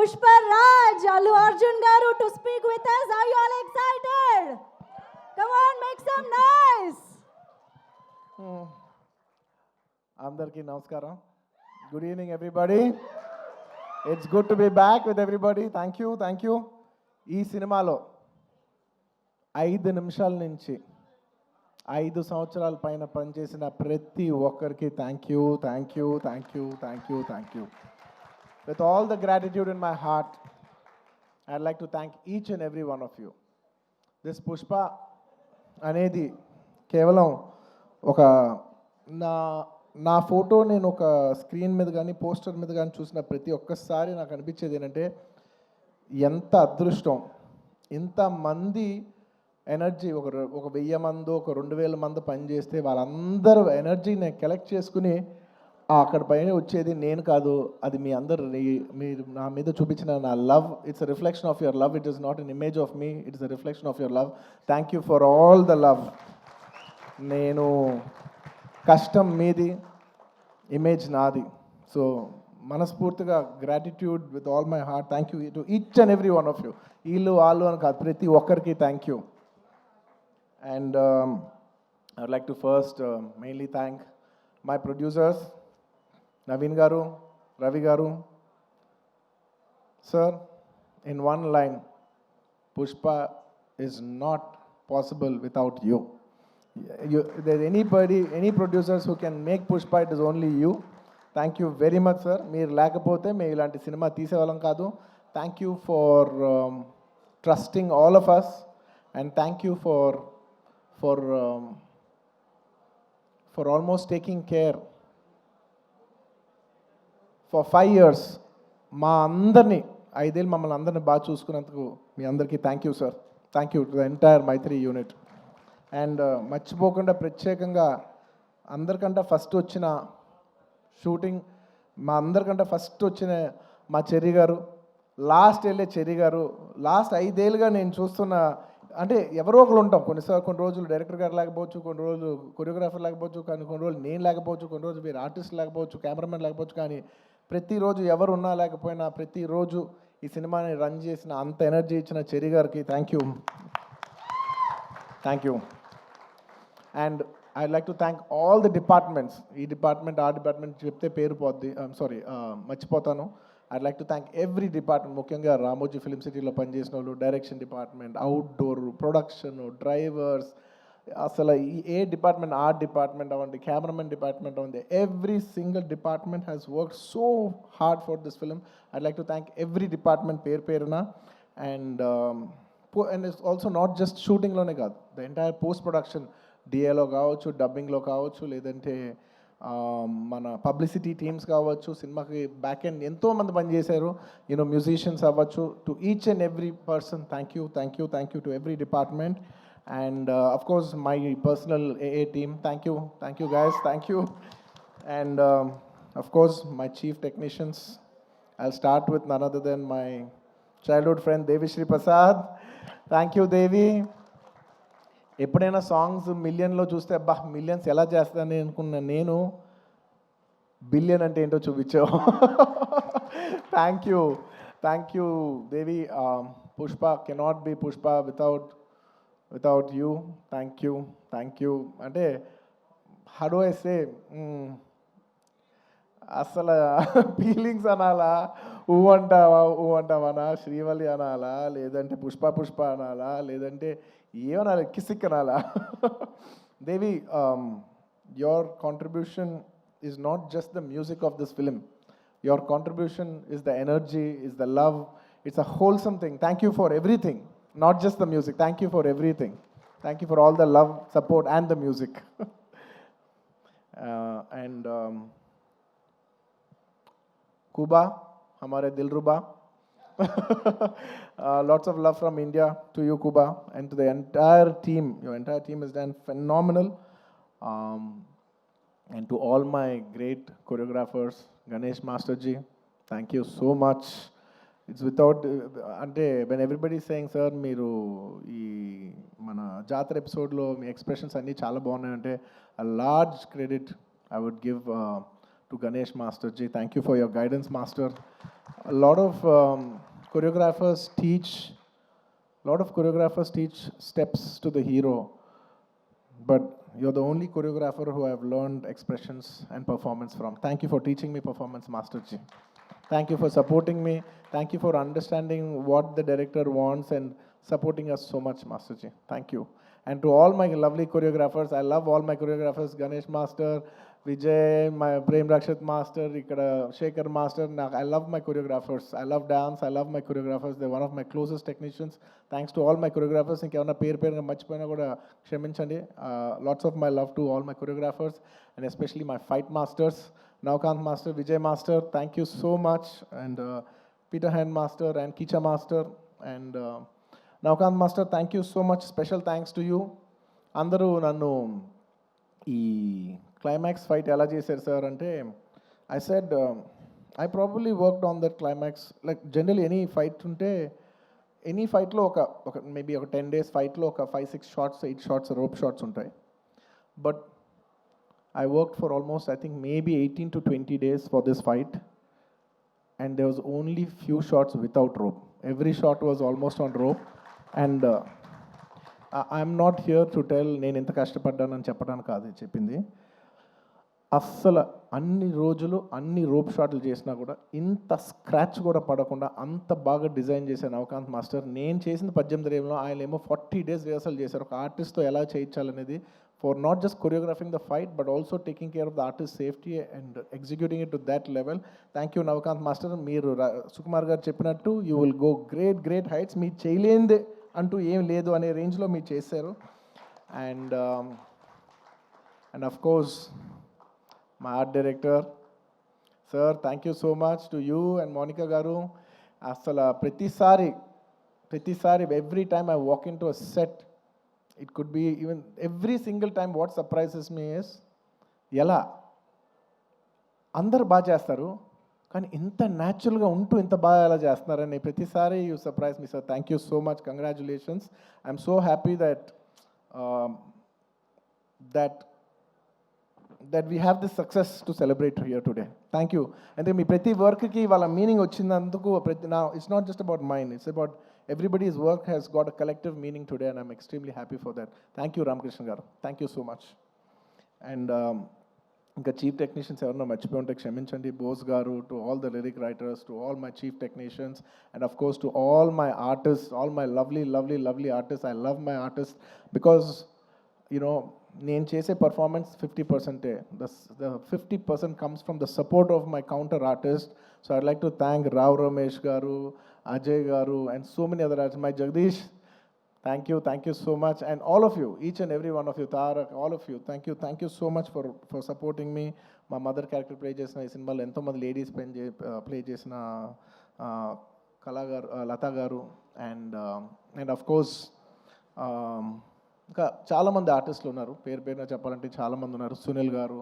Pushpa Raj, Allu Arjun Garu to speak with us. Are you all excited? Come on, make some noise. Andarki namaskaram. Good evening, everybody. It's good to be back with everybody. Thank you, thank you. ఈ సినిమాలో 5 నిమిషాల నుంచి 5 సంవత్సరాల పైన పనిచేసిన ప్రతి ఒక్కరికి thank you, thank you, thank you, thank you, thank you. With all the gratitude in my heart, I'd like to thank each and every one of you. This Pushpa అనేది కేవలం ఒక నా ఫోటో నేను ఒక స్క్రీన్ మీద కానీ poster మీద కానీ చూసిన ప్రతి ఒక్కసారి నాకు అనిపించేది ఏంటంటే ఎంత అదృష్టం, ఇంతమంది ఎనర్జీ ఒక 1000 మంది ఒక 2000 మంది పనిచేస్తే వాళ్ళందరూ ఎనర్జీని కలెక్ట్ చేసుకుని అక్కడ పైన వచ్చేది నేను కాదు, అది మీ అందరు మీరు నా మీద చూపించిన నా love. It's a reflection of your love. It is not an image of me, it is a reflection of your love. Thank you for all the love. నేను కష్టం మీది, ఇమేజ్ నాది. సో మనస్ఫూర్తిగా gratitude with all my heart. Thank you to each and every one of you. వీళ్ళు వాళ్ళు అని కాదు, ప్రతి ఒక్కరికి thank you. And I would like to first mainly thank my producers Naveen Garu, Ravi Garu. Sir, in one line, Pushpa is not possible without you. There's anybody, any producers who can make Pushpa, it is only you. Thank you very much, sir. Meer lekapothe me ilanti cinema teesevalam kaadu. Thank you for trusting all of us, and thank you for almost taking care. For 5 years మా అందరినీ 5 ఏళ్ళు మమ్మల్ని అందరినీ బాగా చూసుకున్నందుకు మీ అందరికీ thank you sir. Thank you to the entire Mythri unit. And మర్చిపోకుండా ప్రత్యేకంగా అందరికంటే ఫస్ట్ వచ్చిన షూటింగ్ మా అందరికంటే ఫస్ట్ వచ్చిన మా చెర్రీ గారు, లాస్ట్ వెళ్ళే చెర్రీ గారు, లాస్ట్ 5 ఏళ్ళుగా నేను చూస్తున్న, అంటే ఎవరో ఒకరు ఉంటాం. కొన్ని రోజులు డైరెక్టర్ గారు లేకపోవచ్చు, కొన్ని రోజులు కొరియోగ్రాఫర్ లేకపోవచ్చు, కానీ కొన్ని రోజులు నేను లేకపోవచ్చు, కొన్ని రోజులు మీరు ఆర్టిస్ట్ లేకపోవచ్చు, కెమెరామెన్ లేకపోవచ్చు, కానీ ప్రతిరోజు ఎవరు ఉన్నా లేకపోయినా ప్రతిరోజు ఈ సినిమాని రన్ చేసిన అంత ఎనర్జీ ఇచ్చిన చెర్రీ గారికి thank you, thank you. And I like to thank all the departments. ఈ డిపార్ట్మెంట్ ఆ డిపార్ట్మెంట్ చెప్తే పేరు పోద్ది, సారీ మర్చిపోతాను. I like to thank every department, ముఖ్యంగా రామోజీ ఫిలిం సిటీలో పనిచేసిన వాళ్ళు, direction department, outdoor, production, drivers, అసలు ఏ డిపార్ట్మెంట్ ఆర్ట్ డిపార్ట్మెంట్ అవ్వండి, కెమెరామెన్ డిపార్ట్మెంట్ అవ్వండి, every single department has work so hard for this film. I like to thank every department పేరున. And it's also not just షూటింగ్లోనే కాదు, the entire post production, డిఏలో కావచ్చు, డబ్బింగ్లో కావచ్చు, లేదంటే మన పబ్లిసిటీ టీమ్స్ కావచ్చు, సినిమాకి బ్యాక్ ఎండ్ ఎంతోమంది పనిచేశారు, యూనో మ్యూజిషియన్స్ అవ్వచ్చు. To each and every person thank you, thank you, thank you to every department. And of course my personal AA team, thank you guys, thank you. And of course my chief technicians, I'll start with none other than my childhood friend Devi Shri Prasad. Thank you Devi. ఎప్పుడైనా songs మిలియన్లో చూస్తే అబ్బా millions ఎలా చేస్తానని అనుకున్న నేను, billion అంటే ఏంటో చూపించావు. Thank you Devi. Pushpa cannot be Pushpa without you. Thank you. అంటే how do I say, అసలు ఫీలింగ్స్ అనాలా, ఊ అంటావనా, శ్రీవల్లి అనాలా, లేదంటే పుష్ప అనాలా, లేదంటే ఏమనాలి, కిసిక్ అనాలా. దేవి, your contribution is not just the music of this film. Your contribution is the energy, is the love. It's a wholesome thing. Thank you for everything. Not just the music. Thank you for everything. Thank you for all the love, support, and the music. And Kuba, hamare Dilruba. Lots of love from India to you, Kuba, and to the entire team. Your entire team has done phenomenal. And to all my great choreographers, Ganesh Masterji, thank you so much. It's without, అంటే when everybody is saying, sir మీరు ఈ మన జాతర ఎపిసోడ్లో మీ expressions అన్నీ చాలా బాగున్నాయంటే, a large credit I would give to Ganesh Masterji. Thank you for your guidance, Master. A lot of choreographers teach, lot of choreographers teach steps to the hero, but you're the only choreographer who I've learned expressions and performance from. Thank you for teaching me performance, Master Ji. Thank you for supporting me. Thank you for understanding what the director wants and supporting us so much, Master Ji. Thank you. And to all my lovely choreographers, I love all my choreographers, Ganesh Master, Vijay, my Prem Rakshat Master, Ikkada Shekhar Master. I love my choreographers. I love dance. I love my choreographers. They're one of my closest technicians. Thanks to all my choreographers. ఇంకేమన్నా పేరుగా మర్చిపోయినా కూడా క్షమించండి. Lots of my love to all my choreographers and especially my fight masters. Navkant Master, Vijay Master, thank you so much. And Peter Hand Master and Kicha Master. And Navkant Master, thank you so much. Special thanks to you. అందరూ నన్ను ఈ climax fight ఎలా చేశారు sir అంటే, I said I probably worked on that climax. Like general any fight ఉంటే, any ఫైట్లో ఒక maybe ఒక 10 days ఫైట్లో ఒక 5-6 shots 8 shots రోప్ షాట్స్ ఉంటాయి. But I worked for almost, I think, maybe 18 to 20 days for this fight. And there was only few shots without rope. Every shot was almost on rope. And I'm not here to tell నేను ఎంత కష్టపడ్డానని చెప్పడానికి కాదు చెప్పింది. అస్సలు అన్ని రోజులు అన్ని rope షాట్లు చేసినా కూడా ఇంత స్క్రాచ్ కూడా పడకుండా అంత బాగా డిజైన్ చేశాను నవకాంత్ మాస్టర్. నేను చేసిన 18 రేపులో ఆయన ఏమో 40 days రిహర్సల్ చేశారు ఒక ఆర్టిస్ట్తో ఎలా చేయించాలనేది. For not just choreographing the fight, but also taking care of the artist's safety and executing it to that level. Thank you, Navkant Master. Meeru Sukumar garu cheppinattu, you will go great heights. Me cheyalende antu em ledu ane range lo meer chesaru. And of course, my art director, sir, thank you so much to you and Monica garu. Asala pratisari every time I walk into a set, it could be even every single time, what surprises me is ఎలా అందరు బాగా చేస్తారు కానీ ఇంత న్యాచురల్గా ఉంటూ ఇంత బాగా ఎలా చేస్తున్నారని ప్రతిసారి you surprise me sir. Thank you so much, congratulations. I'm so happy that we have this success to celebrate here today. Thank you. అంటే మీ ప్రతి వర్క్కి వాళ్ళ మీనింగ్ వచ్చినందుకు it's not just about mind, it's about everybody's work has got a collective meaning today, and I'm extremely happy for that. Thank you, Ramakrishna garu. Thank you so much. And ఇంకా chief technicians ఎవరన్నా మర్చిపోయి ఉంటే క్షమించండి. బోస్ గారు, to all the lyric writers, to all my chief technicians, and of course to all my artist, all my lovely artist. I love my artist because you know నేను చేసే performance 50%. The 50% comes from the support of my counter artist. So I'd like to thank Rao Ramesh garu, Ajay garu, and so many other artists. My Jagdish, thank you so much. And all of you, each and every one of you, Tarak, all of you, thank you so much for supporting me. My mother character play chesina ee cinema lo ento mandi ladies play chesina Kala garu, Lata garu, and of course ఇంకా చాలామంది ఆర్టిస్టులు ఉన్నారు, పేరున చెప్పాలంటే చాలామంది ఉన్నారు. సునీల్ గారు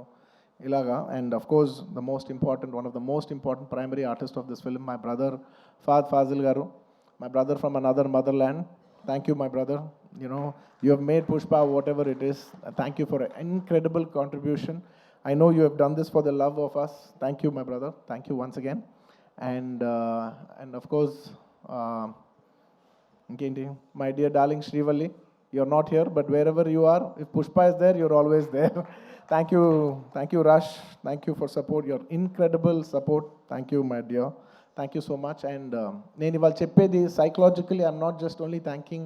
ఇలాగా. And of course one of the most important primary artist of this film, my brother Fazil garu, my brother from another mother land. Thank you my brother. You have made Pushpa whatever it is. Thank you for an incredible contribution. I know you have done this for the love of us. Thank you my brother. Thank you once again. And of course, my dear darling Srivalli, you're not here, but wherever you are, if Pushpa is there, you're always there. Thank you Rush. Thank you for support, your incredible support. Thank you my dear. Thank you so much. And నేను ఇవాళ చెప్పేది psychologically, I'm not just only thanking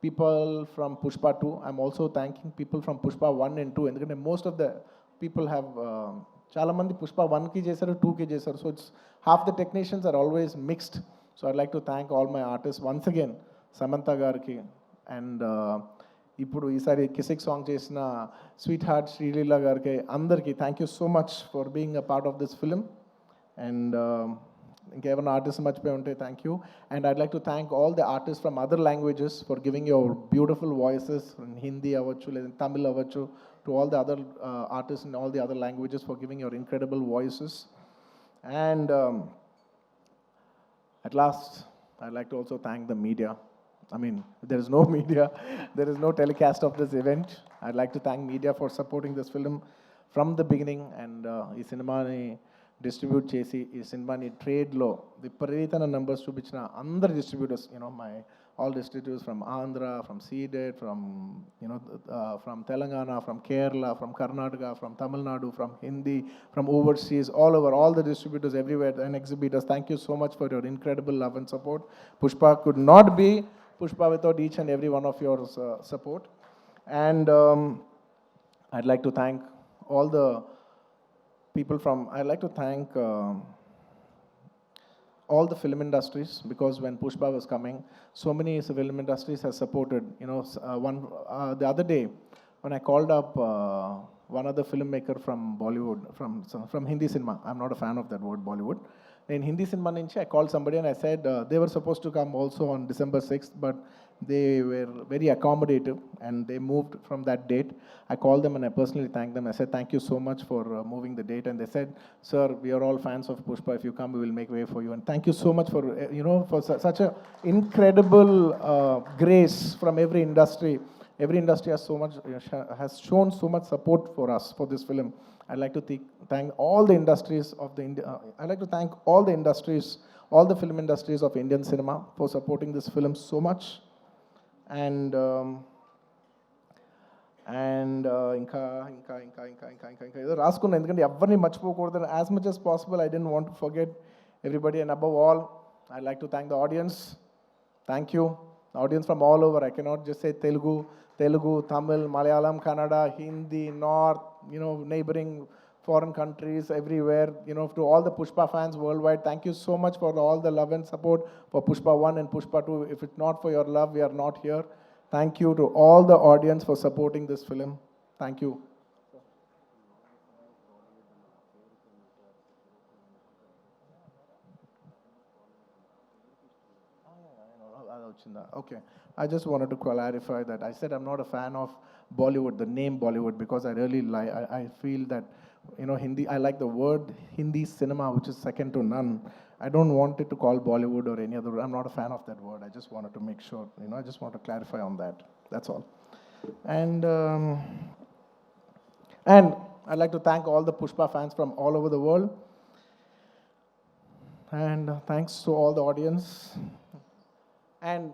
people from Pushpa 2, I'm also thanking people from Pushpa 1 and 2. ఎందుకంటే most of the people have చాలామంది Pushpa 1కి చేశారు, 2కి చేశారు. So it's half the technicians are always mixed. So I'd like to thank all my artists once again, Samantha గారికి, and ఇప్పుడు ఈసారి Kissik song చేసిన స్వీట్ హార్ట్ శ్రీలీల గారికి, అందరికీ thank you so much for being a part of this film. And ఇంకేమైనా artist మర్చిపోయి ఉంటే thank you. And I'd like to thank all the artist from other languages for giving your beautiful voices. Hindi అవ్వచ్చు, లేదా తమిళ్ అవ్వచ్చు, to all the other artist in all the other languages for giving your incredible voices. And at last, I'd like to also thank the media. I mean, there is no media, there is no telecast of this event. I'd like to thank media for supporting this film from the beginning. And ఈ సినిమాని distribute చేసి ఈ సినిమాని ట్రేడ్లో విపరీతమైన numbers చూపించిన అందరు distributors, my all distributors from Andhra, from Seeded, from from Telangana, from Kerala, from Karnataka, from Tamil Nadu, from Hindi, from overseas, all over, all the distributors everywhere and exhibitors. Thank you so much for your incredible love and support. Pushpa could not be Pushpa without each and every one of your support. And I'd like to thank all the people from. I'd like to thank. All the film industries, because when Pushpa was coming, so many film industries have supported. The other day when I called up one other filmmaker from Bollywood, from Hindi cinema. I'm not a fan of that word Bollywood. In Hindi cinema nunchi I called somebody and I said they were supposed to come also on December 6th, but they were very accommodative and they moved from that date. I called them and I personally thanked them. I said, thank you so much for moving the date. And they said, sir, we are all fans of Pushpa. If you come, we will make way for you. And thank you so much for, for such a incredible grace from every industry. Every industry has so much, has shown so much support for us, for this film. I'd like to thank all the industries of the I'd like to thank all the industries, all the film industries of Indian cinema for supporting this film so much. And ఇంకా ఏదో రాసుకున్నాను, ఎందుకంటే ఎవరిని మర్చిపోకూడదు. As much as possible I didn't want to forget everybody, and above all I'd like to thank the audience. Thank you, the audience from all over. I cannot just say Telugu, Tamil, Malayalam, Kannada, Hindi, North, neighboring foreign countries, everywhere, to all the Pushpa fans worldwide, thank you so much for all the love and support for Pushpa 1 and Pushpa 2. If it's not for your love, we are not here. Thank you to all the audience for supporting this film. Thank you. Okay, I just wanted to clarify that I said I'm not a fan of Bollywood, the name Bollywood, because I really I feel that Hindi, I like the word Hindi cinema, which is second to none. I don't want it to call Bollywood or any other. I'm not a fan of that word. I just wanted to make sure, I just want to clarify on that. That's all. And I'd like to thank all the Pushpa fans from all over the world. And thanks to all the audience. And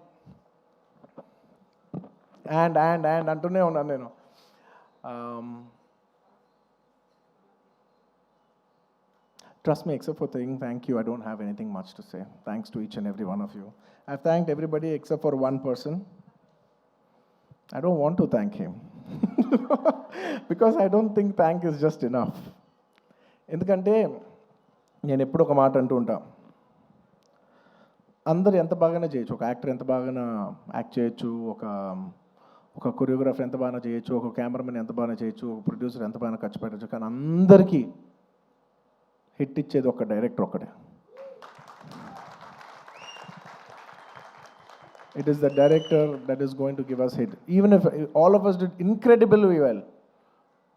అంటూనే ఉన్నాను నేను. Trust me, except for saying thank you, I don't have anything much to say. Thanks to each and every one of you. I've thanked everybody except for one person. I don't want to thank him. Because I don't think thank is just enough. ఎందుకంటే నేను ఎప్పుడు ఒక మాట అంటూ ఉంటా, అందరు ఎంత బాగానే చేయొచ్చు, ఒక యాక్టర్ ఎంత బాగానే యాక్ట్ చేయొచ్చు, ఒక కొరియోగ్రాఫర్ ఎంత బాగా చేయొచ్చు, ఒక కెమెరామెన్ ఎంత బాగా చేయొచ్చు, ఒక ప్రొడ్యూసర్ ఎంత బాగా ఖర్చు పెట్టచ్చు, కానీ అందరికీ హిట్ ఇచ్చేది ఒక డైరెక్టర్ ఒక్కడే. It is the director that is going to give us hit. Even if all of us did incredibly well,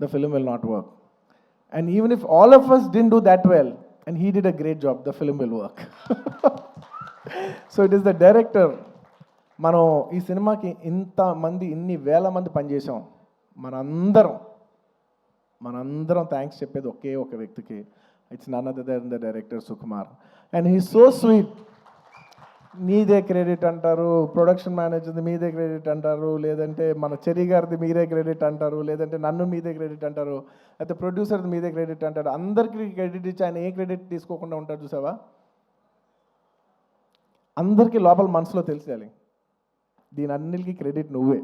the film will not work. And even if all of us didn't do that well, and he did a great job, the film will work. So it is the director. మనం ఈ సినిమాకి ఇన్ని వేల మంది పనిచేసాం. మనందరం thanks చెప్పేది ఒకే ఒక వ్యక్తికి. It's none other then the director Sukumar. And he so sweet. మీదే క్రెడిట్ అంటారు, ప్రొడక్షన్ మేనేజర్ది మీదే క్రెడిట్ అంటారు, లేదంటే మన చెరి గారిది మీరే క్రెడిట్ అంటారు, లేదంటే నన్ను మీదే క్రెడిట్ అంటారు, అయితే ప్రొడ్యూసర్ది మీదే క్రెడిట్ అంటారు. అందరికీ క్రెడిట్ ఇచ్చి ఆయన ఏ క్రెడిట్ తీసుకోకుండా ఉంటారు చూసావా. అందరికీ లోపల మనసులో తెలిసేయాలి, దీని అన్నిటికీ క్రెడిట్ నువ్వే.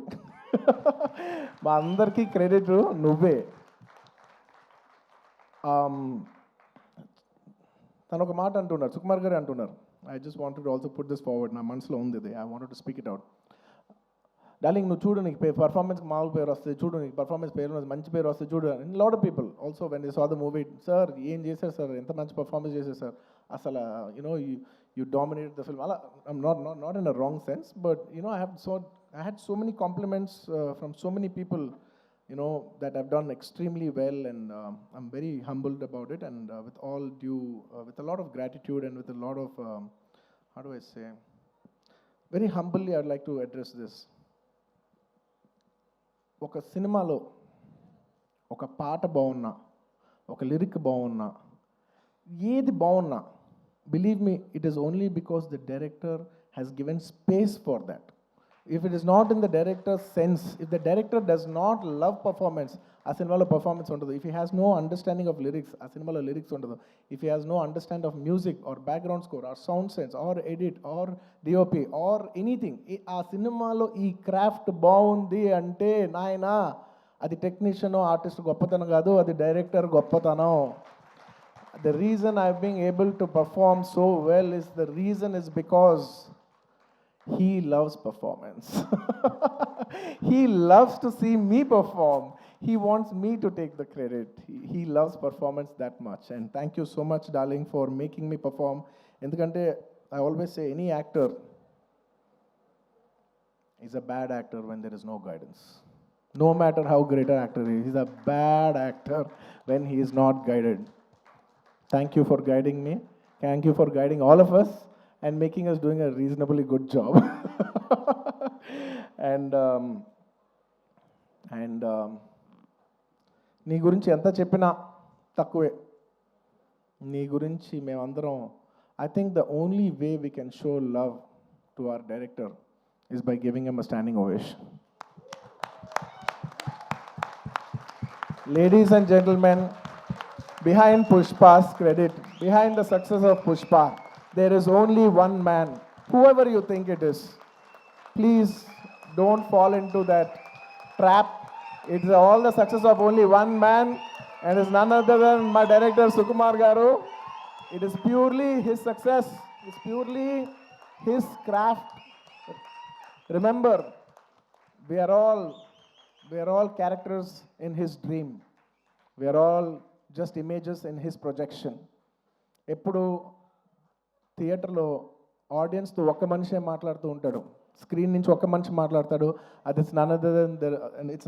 మా అందరికీ క్రెడిట్ నువ్వే. తను ఒక మాట అంటున్నారు, సుకుమార్ గారు అంటున్నారు. I just wanted to also put this forward. నా మనసులో ఉంది ఇది. I wanted to speak it out. Darling నువ్వు చూడు, నీకు పర్ఫార్మెన్స్ మామూలు పేరు వస్తుంది, చూడు నీకు పర్ఫార్మెన్స్ పేరు మంచి పేరు వస్తుంది చూడు. Lot of people also when they saw the movie, sir ఏం చేశారు సార్, ఎంత మంచి పర్ఫార్మెన్స్ చేశారు సార్, అసలు యూ డామినేట్ ద ఫిల్మ్. అలా not in a wrong sense, but I had so many compliments from so many people, that I've done extremely well, and I'm very humbled about it, and with all due, with a lot of gratitude and with a lot of, how do I say, very humbly I'd like to address this. ఒక సినిమాలో ఒక పాట బాగున్నా, ఒక lyric బాగున్నా, ఏది బాగున్నా, believe me, it is only because the director has given space for that. If it is not in the director's sense, if the director does not love performance, ఆ సినిమాలో పర్ఫార్మెన్స్ ఉండదు. If he has no understanding of lyrics, ఆ సినిమాలో lyrics ఉండదు. If he has no understanding of music or background score or sound sense or edit or DOP or anything, ఆ సినిమాలో ఈ craft బాగుంది అంటే నాయనా అది టెక్నీషియన్ ఆర్టిస్ట్ గొప్పతనం కాదు, అది డైరెక్టర్ గొప్పతనం. The reason I've been able to perform so well is the reason is because he loves performance. He loves to see me perform. He wants me to take the credit. He loves performance that much. And thank you so much, darling, for making me perform. Endukante I always say any actor is a bad actor when there is no guidance. No matter how great an actor is, he's a bad actor when he is not guided. Thank you for guiding me. Thank you for guiding all of us and making us doing a reasonably good job. and నీ గురించి ఎంత చెప్పినా తక్కువే. నీ గురించి మేమందరం, I think the only way we can show love to our director is by giving him a standing ovation. Ladies and gentlemen, behind Pushpa's credit, behind the success of Pushpa, there is only one man, whoever you think it is. Please don't fall into that trap. It's all the success of only one man, and it's none other than my director Sukumar Garu. It is purely his success. It's purely his craft. Remember, we are all characters in his dream. We are all just images in his projection. ఎప్పుడు థియేటర్లో ఆడియన్స్తో ఒక్క మనిషే మాట్లాడుతూ ఉంటాడు, screen నుంచి ఒక్క మనిషి మాట్లాడతాడు. అది it's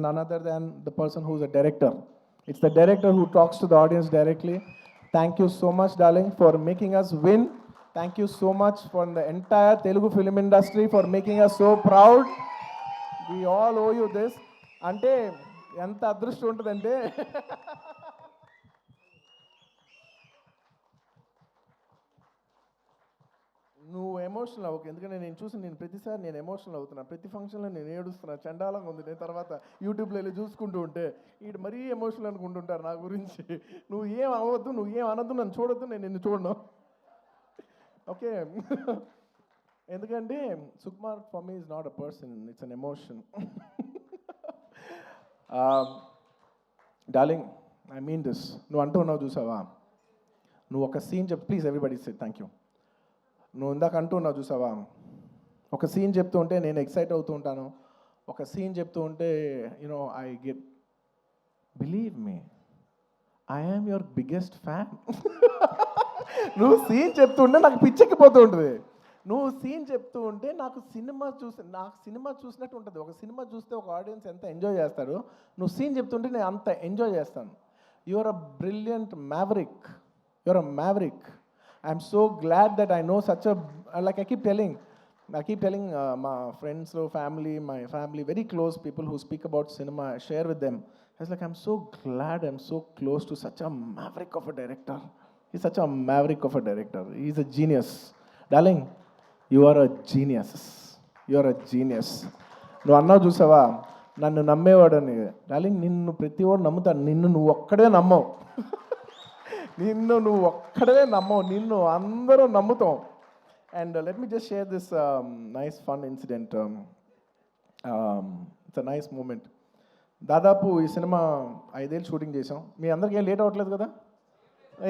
none other than the person who is a director. It's the director who talks to the audience directly. Thank you so much darling for making us win. Thank you so much for the entire Telugu film industry for making us so proud. We all owe you this. అంటే ఎంత అదృష్టం ఉంటుందంటే నువ్వు emotional అవ్వకు. ఎందుకంటే నేను ప్రతిసారి నేను ఎమోషనల్ అవుతున్నా. ప్రతి ఫంక్షన్లో నేను ఏడుస్తున్నా, చండాలంగా ఉంది. నేను తర్వాత యూట్యూబ్లో వెళ్ళి చూసుకుంటూ ఉంటే వీడు మరీ ఎమోషనల్ అనుకుంటుంటారు నా గురించి. నువ్వు ఏం అవ్వద్దు, నువ్వు ఏం అనొద్దు, నన్ను చూడొద్దు, నేను నిన్ను చూడను, ఓకే? ఎందుకంటే Sukumar for me is not a person, it's an emotion. Darling, I mean this. నువ్వు అంటూ ఉన్నావు చూసావా, నువ్వు ఒక సీన్ చెప్పు. Please everybody say thank you. నువ్వు ఇందాక అంటున్నావు చూసావా, ఒక సీన్ చెప్తూ ఉంటే నేను ఎక్సైట్ అవుతూ ఉంటాను. ఒక సీన్ చెప్తూ ఉంటే you know I get, believe me, I am your biggest fan. నువ్వు సీన్ చెప్తుంటే నాకు పిచ్చెక్కిపోతూ ఉంటుంది. నువ్వు సీన్ చెప్తూ ఉంటే నాకు సినిమా చూసినట్టు ఉంటుంది. ఒక సినిమా చూస్తే ఒక ఆడియన్స్ ఎంత ఎంజాయ్ చేస్తారు, నువ్వు సీన్ చెప్తుంటే నేను అంత ఎంజాయ్ చేస్తాను. You are a brilliant maverick. You are a maverick. I'm so glad that I know such a, like I keep telling my friends, my family, very close people who speak about cinema, I share with them. I was like, I'm so glad I'm so close to such a maverick of a director. He's such a maverick of a director. He's a genius. Darling, you are a genius. You are a genius. నువ్వు అన్నావు చూసావా, నన్ను నమ్మేవాడని. Darling, నిన్ను ప్రతివాడు నమ్ముతాడు, నిన్ను నువ్వు ఒక్కడే నమ్మవు. నువ్వు ఒక్కడే నమ్మవు, నిన్ను అందరూ నమ్ముతాం. And let me just share this nice fun incident. It's a nice moment. దాదాపు ఈ సినిమా 5 ఏళ్ళు షూటింగ్ చేసాం. మీ అందరికీ ఏం లేట్ అవ్వట్లేదు కదా?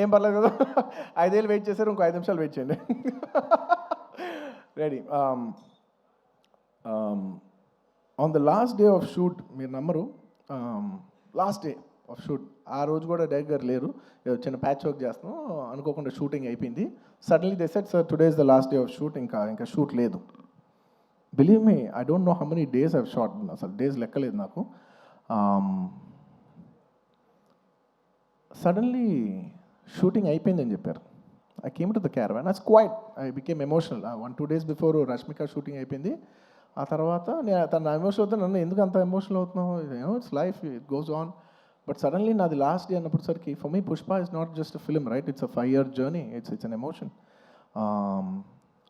ఏం పర్లేదు కదా? 5 ఏళ్ళు వెయిట్ చేశారు, ఇంకో 5 నిమిషాలు వెయిట్ చేయండి. Ready. On the last day of shoot, మీరు నమ్మరు, లాస్ట్ డే ఆఫ్ షూట్, ఆ రోజు కూడా డైరెక్టర్ గారు లేరు, చిన్న ప్యాచ్ వర్క్ చేస్తున్నాం, అనుకోకుండా షూటింగ్ అయిపోయింది. Suddenly they said, sir today is the last day of shoot, ఇంకా షూట్ లేదు. Believe me, I don't know how many days I've shot, అసలు డేస్ లెక్కలేదు నాకు. సడన్లీ షూటింగ్ అయిపోయిందని చెప్పారు. I came to the caravan, I quite, I became emotional. 1-2 days before Rashmika shooting అయిపోయింది. ఆ తర్వాత నేను తన ఎమోషన్ అవుతాను, నన్ను ఎందుకు అంత ఎమోషనల్ అవుతున్నావు, it's life, it goes on. But suddenly నాది లాస్ట్ డే అన్నప్పటిసరికి for me Pushpa is not just a film, right? It's a 5-year journey, it's an emotion.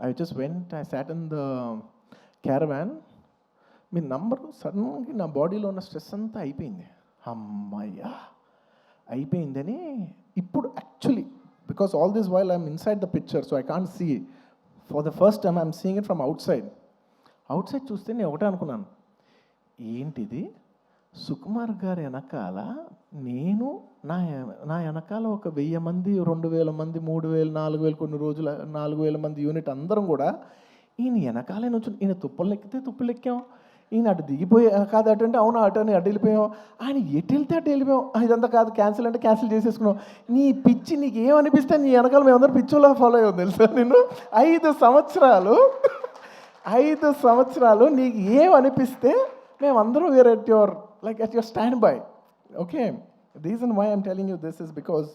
I just went, I sat in the caravan. మీ number సడన్గా నా బాడీలో ఉన్న stress అంతా అయిపోయింది. అమ్మయ్యా అయిపోయిందని ఇప్పుడు actually, because all this while I'm inside the picture, so I can't see. For the first time I'm seeing it from outside చూస్తే నేను ఒకటే అనుకున్నాను, ఏంటిది సుకుమార్ గారి వెనకాల నేను నా వెనకాల ఒక 1000 మంది, 2000 మంది, 3000, 4000, కొన్ని రోజులు 4000 మంది యూనిట్ అందరం కూడా ఈయన వెనకాలే నుంచి, ఈయన తుప్పలు ఎక్కితే తుప్పలు ఎక్కాం, ఈయన అటు దిగిపోయి కాదు అటు అంటే అవును అటు అని అటు వెళ్ళిపోయాం, ఆయన ఎటు వెళ్తే అటు వెళ్ళిపోయాం, ఇదంతా కాదు క్యాన్సిల్ అంటే క్యాన్సిల్ చేసేసుకున్నాం. నీ పిచ్చి నీకు ఏమనిపిస్తే నీ వెనకాల మేమందరం పిచ్చోలా ఫాలో అయ్యాం తెలుసా. నేను 5 సంవత్సరాలు నీకు ఏమనిపిస్తే మేమందరం where at your like at your standby. Okay, the reason why I'm telling you this is because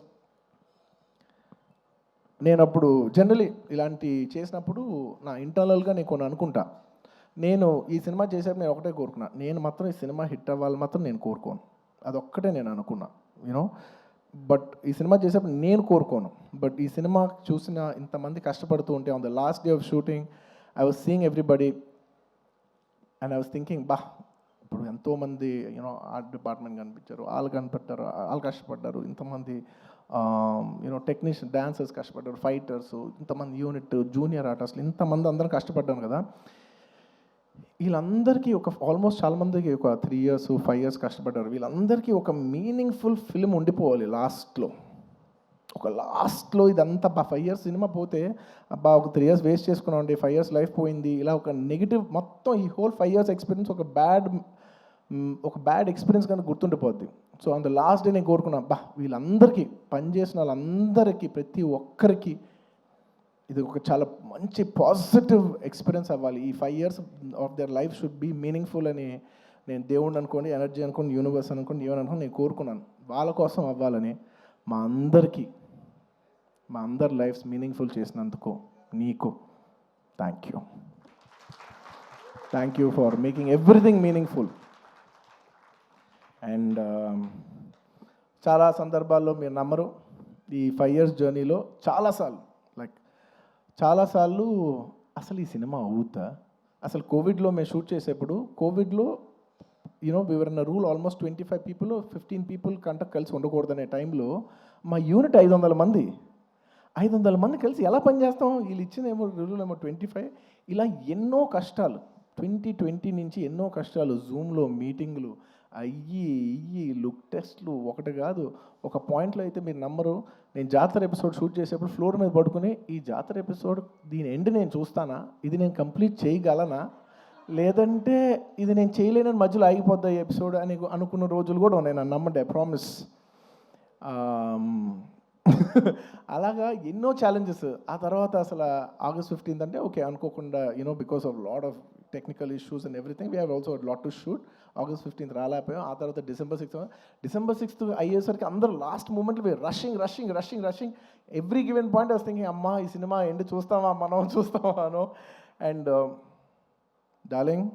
నేను అప్పుడు జనరలీ ఇలాంటి చేసినప్పుడు నా ఇంటర్నల్గా నేను కొన్ని అనుకుంటా. నేను ఈ సినిమా చేసేప్పుడు నేను ఒకటే కోరుకున్నా, నేను మాత్రం ఈ సినిమా హిట్ అవ్వాలి మాత్రం నేను కోరుకోను, అదొక్కటే నేను అనుకున్నా, యూనో. బట్ ఈ సినిమా చేసేప్పుడు నేను కోరుకోను, బట్ ఈ సినిమా చూసిన ఇంతమంది కష్టపడుతూ ఉంటే on the last day of shooting I was seeing everybody and I was thinking, బా ఇప్పుడు ఎంతోమంది యూనో ఆర్ట్ డిపార్ట్మెంట్ కనిపించారు, వాళ్ళు కనిపెట్టారు, వాళ్ళు కష్టపడ్డారు, ఇంతమంది యూనో టెక్నీషియన్, డాన్సర్స్ కష్టపడ్డారు, ఫైటర్స్, ఇంతమంది యూనిట్, జూనియర్ ఆర్టిస్టులు, ఇంతమంది అందరం కష్టపడ్డాను కదా. వీళ్ళందరికీ ఆల్మోస్ట్ చాలామందికి ఒక 3 years 5 years కష్టపడ్డారు. వీళ్ళందరికీ ఒక మీనింగ్ఫుల్ ఫిల్మ్ ఉండిపోవాలి లాస్ట్లో. ఇదంతా 5 years సినిమా పోతే అబ్బా ఒక 3 years వేస్ట్ చేసుకున్నామండి, 5 years లైఫ్ పోయింది, ఇలా ఒక నెగిటివ్ మొత్తం ఈ హోల్ 5 years ఎక్స్పీరియన్స్ ఒక బ్యాడ్ ఎక్స్పీరియన్స్ కనుక గుర్తుండిపోద్ది. So on the last day నేను కోరుకున్నా, అబ్బా వీళ్ళందరికీ పనిచేసిన వాళ్ళందరికీ ప్రతి ఒక్కరికి ఇది ఒక చాలా మంచి పాజిటివ్ ఎక్స్పీరియన్స్ అవ్వాలి, ఈ 5 years of their life should be meaningful అని నేను దేవుడిని అనుకోండి, ఎనర్జీ అనుకోండి, యూనివర్స్ అనుకోండి, ఏమని అనుకోండి నేను కోరుకున్నాను. వాళ్ళ కోసం అవ్వాలని మా అందరి లైఫ్స్ మీనింగ్ఫుల్ చేసినందుకు నీకు thank you for making everything meaningful. And చాలా సందర్భాల్లో మీరు నమ్మరు, ఈ 5 years జర్నీలో చాలాసార్లు అసలు ఈ సినిమా అవుద్దా, అసలు కోవిడ్లో మేము షూట్ చేసేప్పుడు కోవిడ్లో you know we were in rule almost 25 people 15 people కంట కలిసి ఉండకూడదనే టైంలో మా యూనిట్ 500 మంది కలిసి ఎలా పనిచేస్తాం, వీళ్ళు ఇచ్చినేమో రూల్ ఏమో 25. ఇలా ఎన్నో కష్టాలు 2020 నుంచి ఎన్నో కష్టాలు, జూమ్లో మీటింగ్లు అయ్యి లుక్ టెస్ట్లు ఒకటి కాదు. ఒక పాయింట్లో అయితే మీరు నమ్మరు, నేను జాతర ఎపిసోడ్ షూట్ చేసేప్పుడు ఫ్లోర్ మీద పడుకుని ఈ జాతర ఎపిసోడ్ దీని ఎండ్ నేను చూస్తానా, ఇది నేను కంప్లీట్ చేయగలనా, లేదంటే ఇది నేను చేయలేనని మధ్యలో ఆగిపోద్దా ఈ ఎపిసోడ్ అని అనుకున్న రోజులు కూడా ఉన్నాయి. నన్ను నమ్మండి, ఐ ప్రామిస్. అలాగా ఎన్నో ఛాలెంజెస్. ఆ తర్వాత అసలు August 15th అంటే ఓకే అనుకోకుండా you know because of lot of technical issues and everything we have also lot to shoot. August 15th రాలేకపోయాం. ఆ తర్వాత December 6th అయ్యేసరికి అందరూ లాస్ట్ మూమెంట్లో rushing every given point I was thinking, అమ్మా ఈ సినిమా ఎండ్ చూస్తామా అనో. And darling,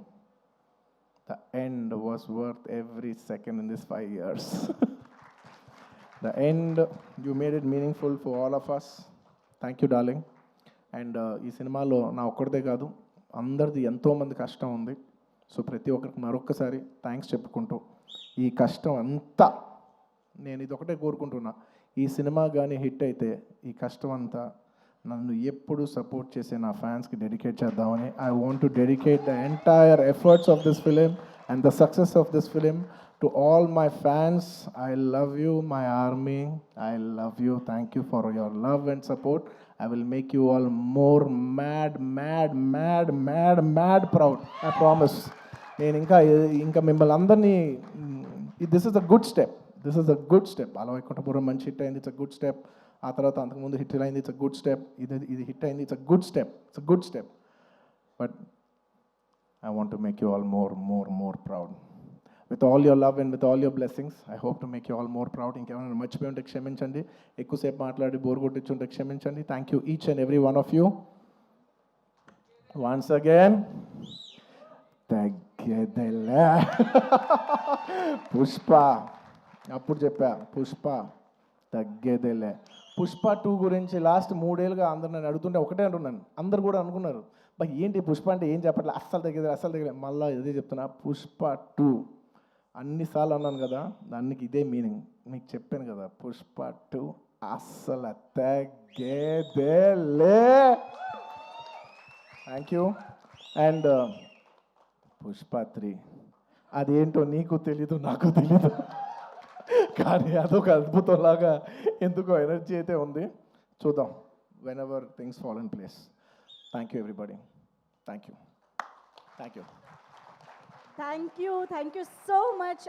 the end was worth every second in this 5 years. The end, you made it meaningful for all of us. Thank you, darling. And ఈ సినిమాలో నా ఒక్కడిదే కాదు, అందరిది ఎంతోమంది కష్టం ఉంది. సో ప్రతి ఒక్కరికి మరొక్కసారి థ్యాంక్స్ చెప్పుకుంటూ, ఈ కష్టం అంతా నేను ఇది ఒకటే కోరుకుంటున్నా, ఈ సినిమా కానీ హిట్ అయితే ఈ కష్టం అంతా నన్ను ఎప్పుడు సపోర్ట్ చేసే నా ఫ్యాన్స్కి డెడికేట్ చేద్దామని. I want to dedicate the entire efforts of this film and the success of this film to all my fans. I love you my army, I love you. Thank you for your love and support. I will make you all more mad proud. I promise. నేను ఇంకా మిమ్మల్ని అందరినీ, this is a good step. Ala Vaikunthapuram మంచి hit అయింది, it's a good step. ఆ తర్వాత అంతకుముందు hit అయింది, ఇట్స్ అ గుడ్ స్టెప్. ఇది హిట్ అయింది, it's a good step. But I want to make you all more proud. With all your love and with all your blessings, I hope to make you all more proud. ఇంకేమైనా మర్చిపోయి ఉంటే క్షమించండి, ఎక్కువసేపు మాట్లాడి bore కొట్టించుంటే క్షమించండి. Thank you each and every one of you. Once again తగ్గదలా పుష్ప, అప్పుడు చెప్పా పుష్ప తగ్గేదేలే. పుష్ప 2 గురించి లాస్ట్ 3 ఏళ్ళుగా అందరు నన్ను అడుగుతుంటే ఒకటే అంటున్నాను. అందరు కూడా అనుకున్నారు, బా ఏంటి పుష్ప అంటే ఏం చెప్పట్లే, అస్సలు తగ్గేది అస్సలు తగ్గలేదు. మళ్ళీ ఇదే చెప్తున్నా, పుష్ప 2 అన్నిసార్లు అన్నాను కదా, దానికి ఇదే మీనింగ్. మీకు చెప్పాను కదా, పుష్ప 2 అస్సలు తగ్గేదేలే. Thank you. అండ్ పుష్ప 3 అదేంటో నీకు తెలీదు, నాకు తెలీదు, కానీ అదొక అద్భుతంలాగా ఎందుకో ఎనర్జీ అయితే ఉంది. చూద్దాం, when ever things fall in place. Thank you everybody. Thank you. Thank you. Thank you so much.